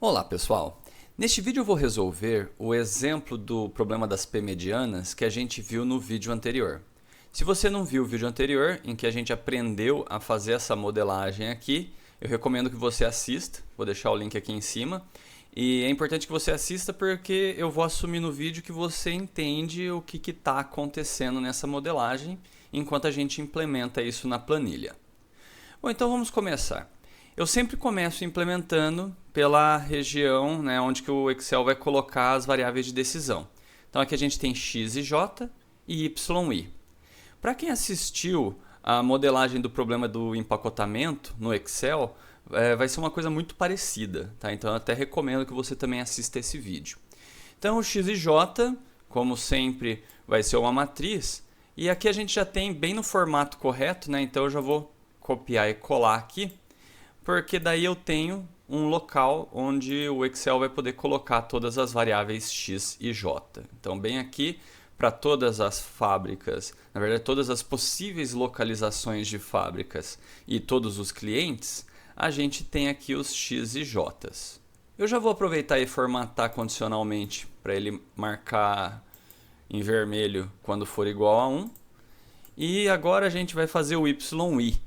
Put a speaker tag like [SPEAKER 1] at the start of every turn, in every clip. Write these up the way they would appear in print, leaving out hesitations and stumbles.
[SPEAKER 1] Olá pessoal, neste vídeo eu vou resolver o exemplo do problema das p-medianas que a gente viu no vídeo anterior. Se você não viu o vídeo anterior, em que a gente aprendeu a fazer essa modelagem aqui, eu recomendo que você assista, vou deixar o link aqui em cima. E é importante que você assista porque eu vou assumir no vídeo que você entende o que está acontecendo nessa modelagem, enquanto a gente implementa isso na planilha. Bom, então vamos começar. Eu sempre começo implementando pela região, onde que o Excel vai colocar as variáveis de decisão. Então aqui a gente tem x e j e y e i. Para quem assistiu a modelagem do problema do empacotamento no Excel, vai ser uma coisa muito parecida, tá? Então eu até recomendo que você também assista esse vídeo. Então o x e j, como sempre, vai ser uma matriz. E aqui a gente já tem bem no formato correto, então eu já vou copiar e colar aqui, porque daí eu tenho um local onde o Excel vai poder colocar todas as variáveis x e j. Então, bem aqui, para todas as fábricas, na verdade, todas as possíveis localizações de fábricas e todos os clientes, a gente tem aqui os x e j. Eu já vou aproveitar e formatar condicionalmente para ele marcar em vermelho quando for igual a 1. E agora a gente vai fazer o y-i.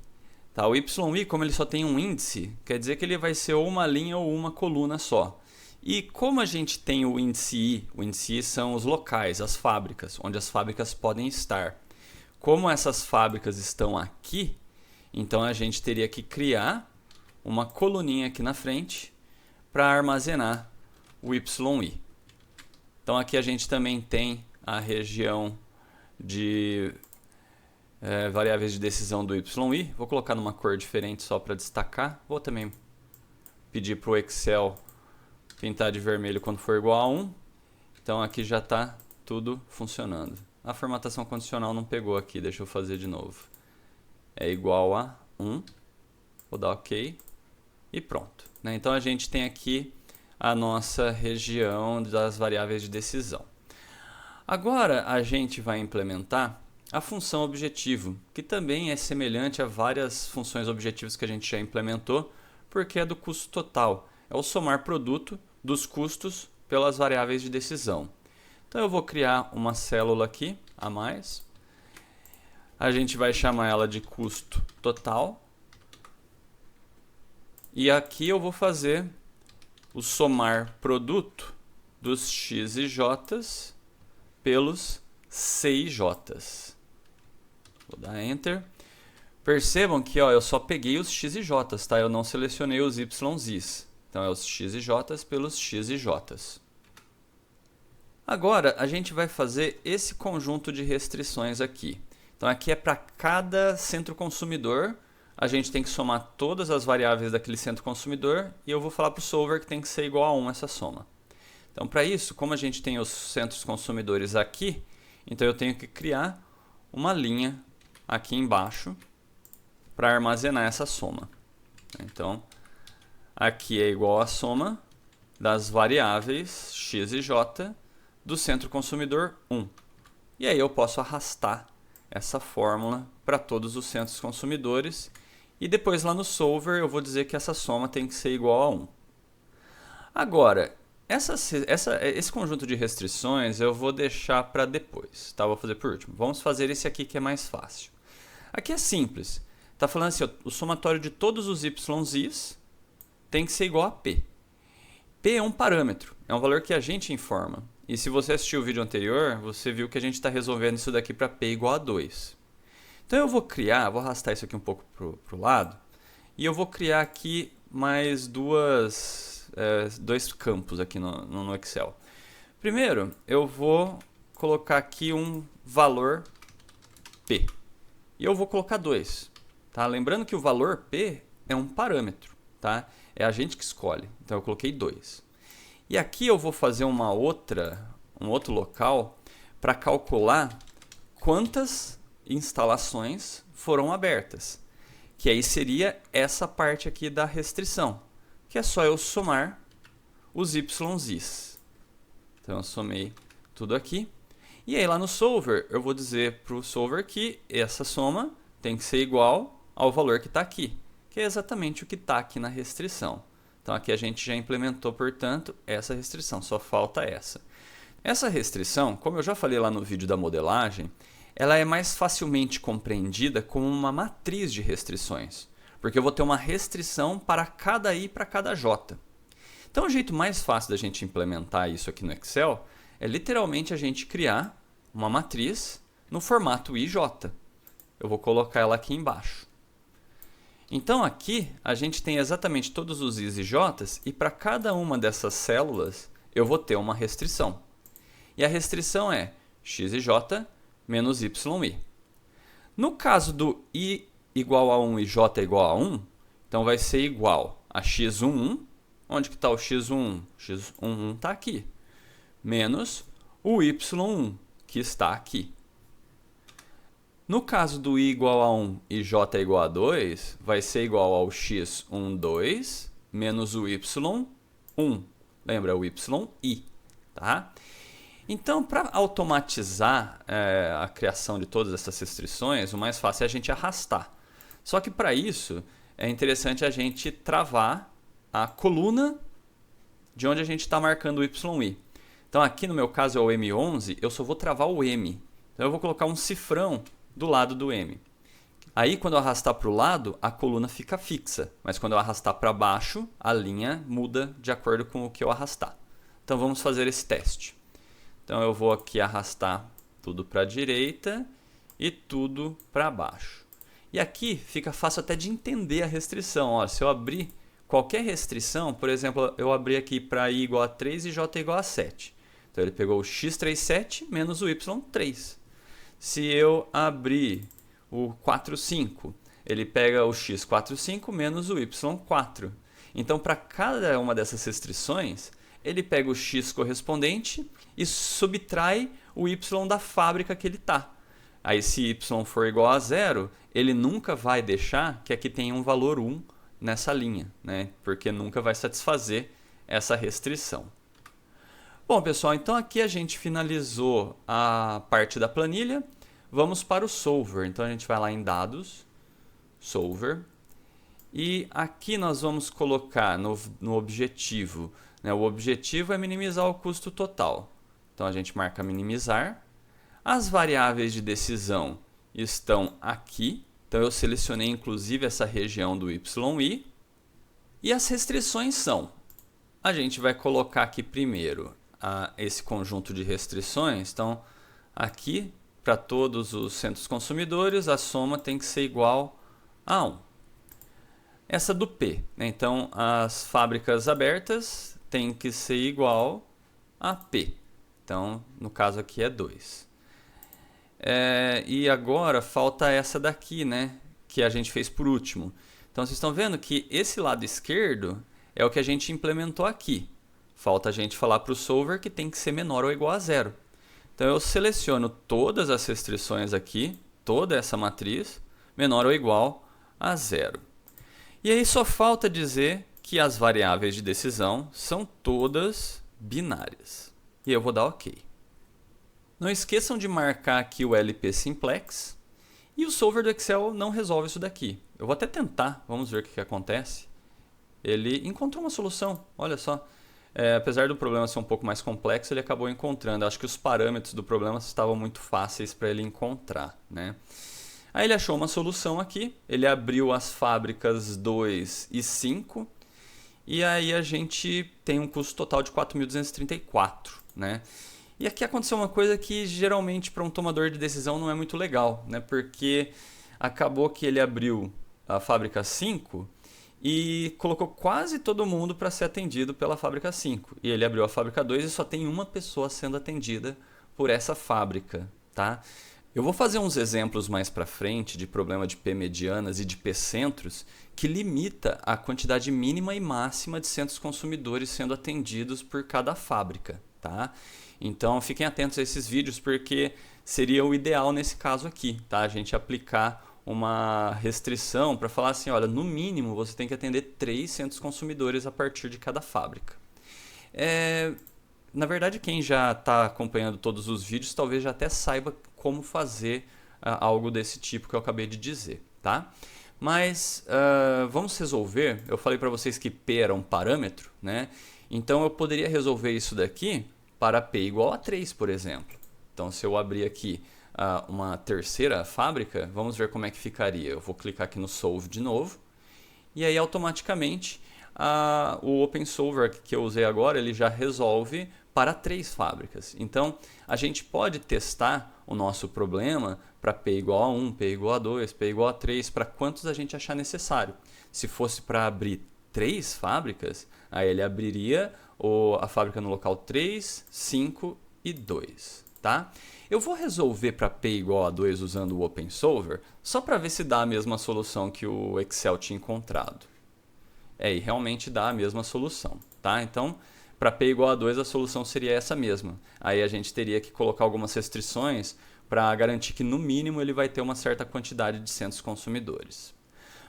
[SPEAKER 1] Tá, o y-i, como ele só tem um índice, quer dizer que ele vai ser ou uma linha ou uma coluna só. E como a gente tem o índice i são os locais, as fábricas, onde as fábricas podem estar. Como essas fábricas estão aqui, então a gente teria que criar uma coluninha aqui na frente para armazenar o y-i. Então aqui a gente também tem a região de variáveis de decisão do y-i. Vou colocar numa cor diferente só para destacar. Vou também pedir para o Excel pintar de vermelho quando for igual a 1. Então aqui já está tudo funcionando. A formatação condicional não pegou aqui, deixa eu fazer de novo. É igual a 1. Vou dar OK. E pronto. Então a gente tem aqui a nossa região das variáveis de decisão. Agora a gente vai implementar a função objetivo, que também é semelhante a várias funções objetivos que a gente já implementou, porque é do custo total. É o somar produto dos custos pelas variáveis de decisão. Então eu vou criar uma célula aqui, a mais. A gente vai chamar ela de custo total. E aqui eu vou fazer o somar produto dos x e j pelos c e j. Vou dar Enter. Percebam que eu só peguei os x e j, tá? Eu não selecionei os y's. Então é os x e j pelos x e j. Agora a gente vai fazer esse conjunto de restrições aqui. Então aqui é para cada centro consumidor. A gente tem que somar todas as variáveis daquele centro consumidor e eu vou falar para o solver que tem que ser igual a 1 essa soma. Então para isso, como a gente tem os centros consumidores aqui, então eu tenho que criar uma linha aqui embaixo para armazenar essa soma. Então, aqui é igual a soma das variáveis x e j do centro consumidor 1. E aí eu posso arrastar essa fórmula para todos os centros consumidores e depois lá no solver eu vou dizer que essa soma tem que ser igual a 1. Agora, esse conjunto de restrições eu vou deixar para depois, tá? Vou fazer por último. Vamos fazer esse aqui que é mais fácil. Aqui é simples. Está falando assim, o somatório de todos os y's tem que ser igual a p. P é um parâmetro, é um valor que a gente informa. E se você assistiu o vídeo anterior, você viu que a gente está resolvendo isso daqui para p igual a 2. Então eu vou arrastar isso aqui um pouco para o lado, e eu vou criar aqui mais dois campos aqui no Excel. Primeiro, eu vou colocar aqui um valor p. E eu vou colocar 2. Tá? Lembrando que o valor p é um parâmetro. Tá? É a gente que escolhe. Então eu coloquei 2. E aqui eu vou fazer um outro local para calcular quantas instalações foram abertas. Que aí seria essa parte aqui da restrição. Que é só eu somar os y's. Então eu somei tudo aqui. E aí lá no solver eu vou dizer para o solver que essa soma tem que ser igual ao valor que está aqui, que é exatamente o que está aqui na restrição. Então aqui a gente já implementou, portanto, essa restrição, só falta essa. Essa restrição, como eu já falei lá no vídeo da modelagem, ela é mais facilmente compreendida como uma matriz de restrições, porque eu vou ter uma restrição para cada i e para cada j. Então o jeito mais fácil da gente implementar isso aqui no Excel é literalmente a gente criar uma matriz no formato IJ. Eu vou colocar ela aqui embaixo. Então aqui a gente tem exatamente todos os i's e j's e para cada uma dessas células eu vou ter uma restrição. E a restrição é x e j menos y i. No caso do i igual a 1 e j igual a 1, então vai ser igual a x11. Onde que está o x11? x11 está aqui. Menos o y1, que está aqui. No caso do i igual a 1 e j igual a 2, vai ser igual ao x12 menos o y1. Lembra? O yi. Tá? Então, para automatizar a criação de todas essas restrições, o mais fácil é a gente arrastar. Só que para isso, é interessante a gente travar a coluna de onde a gente está marcando o yi. Então, aqui no meu caso é o M11, eu só vou travar o M. Então, eu vou colocar um cifrão do lado do M. Aí, quando eu arrastar para o lado, a coluna fica fixa. Mas quando eu arrastar para baixo, a linha muda de acordo com o que eu arrastar. Então, vamos fazer esse teste. Então, eu vou aqui arrastar tudo para a direita e tudo para baixo. E aqui fica fácil até de entender a restrição. Ó, se eu abrir qualquer restrição, por exemplo, eu abri aqui para i igual a 3 e j igual a 7. Então, ele pegou o x37 menos o y3. Se eu abrir o 45, ele pega o x45 menos o y4. Então, para cada uma dessas restrições, ele pega o x correspondente e subtrai o y da fábrica que ele está. Aí, se y for igual a 0, ele nunca vai deixar que aqui tenha um valor 1 nessa linha, né? Porque nunca vai satisfazer essa restrição. Bom, pessoal, então aqui a gente finalizou a parte da planilha. Vamos para o Solver. Então a gente vai lá em Dados, Solver. E aqui nós vamos colocar no objetivo, né? O objetivo é minimizar o custo total. Então a gente marca minimizar. As variáveis de decisão estão aqui. Então eu selecionei inclusive essa região do YI. E as restrições são: a gente vai colocar aqui primeiro esse conjunto de restrições. Então aqui, para todos os centros consumidores, a soma tem que ser igual a 1. Essa do P, né? Então as fábricas abertas tem que ser igual a P. Então no caso aqui é 2. E agora falta essa daqui, né? Que a gente fez por último. Então vocês estão vendo que esse lado esquerdo é o que a gente implementou aqui. Falta a gente falar para o solver que tem que ser menor ou igual a 0. Então eu seleciono todas as restrições aqui, toda essa matriz, menor ou igual a 0. E aí só falta dizer que as variáveis de decisão são todas binárias. E eu vou dar OK. Não esqueçam de marcar aqui o LP Simplex. E o solver do Excel não resolve isso daqui. Eu vou até tentar, vamos ver o que acontece. Ele encontrou uma solução, olha só. Apesar do problema ser um pouco mais complexo, ele acabou encontrando. Acho que os parâmetros do problema estavam muito fáceis para ele encontrar, né? Aí ele achou uma solução aqui, ele abriu as fábricas 2 e 5, e aí a gente tem um custo total de 4.234, né? E aqui aconteceu uma coisa que geralmente para um tomador de decisão não é muito legal, né? Porque acabou que ele abriu a fábrica 5 e colocou quase todo mundo para ser atendido pela fábrica 5. E ele abriu a fábrica 2 e só tem uma pessoa sendo atendida por essa fábrica, tá? Eu vou fazer uns exemplos mais para frente de problema de P medianas e de P centros que limita a quantidade mínima e máxima de centros consumidores sendo atendidos por cada fábrica, tá? Então fiquem atentos a esses vídeos porque seria o ideal nesse caso aqui, tá? A gente aplicar uma restrição para falar assim, olha, no mínimo você tem que atender 3 centros consumidores a partir de cada fábrica. Na verdade, quem já está acompanhando todos os vídeos talvez já até saiba como fazer algo desse tipo que eu acabei de dizer, tá? Mas vamos resolver. Eu falei para vocês que P era um parâmetro, né? Então eu poderia resolver isso daqui para P igual a 3, por exemplo. Então se eu abrir aqui uma terceira fábrica, vamos ver como é que ficaria. Eu vou clicar aqui no Solve de novo. E aí automaticamente o OpenSolver que eu usei agora, ele já resolve para 3 fábricas. Então a gente pode testar o nosso problema para P igual a 1, P igual a 2, P igual a 3, para quantos a gente achar necessário. Se fosse para abrir 3 fábricas, aí ele abriria a fábrica no local 3, 5 e 2. Tá? Eu vou resolver para P igual a 2 usando o OpenSolver, só para ver se dá a mesma solução que o Excel tinha encontrado. E realmente dá a mesma solução. Tá? Então, para P igual a 2 a solução seria essa mesma. Aí a gente teria que colocar algumas restrições para garantir que no mínimo ele vai ter uma certa quantidade de centros consumidores.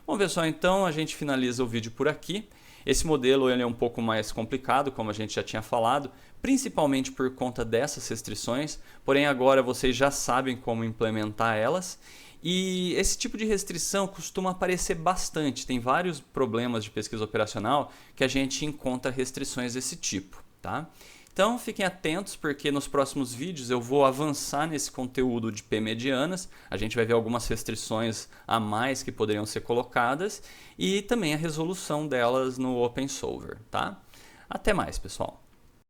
[SPEAKER 1] Bom pessoal, então a gente finaliza o vídeo por aqui. Esse modelo ele é um pouco mais complicado, como a gente já tinha falado, principalmente por conta dessas restrições, porém agora vocês já sabem como implementar elas. E esse tipo de restrição costuma aparecer bastante, tem vários problemas de pesquisa operacional que a gente encontra restrições desse tipo. Tá? Então fiquem atentos porque nos próximos vídeos eu vou avançar nesse conteúdo de P-medianas, a gente vai ver algumas restrições a mais que poderiam ser colocadas e também a resolução delas no OpenSolver. Tá? Até mais, pessoal!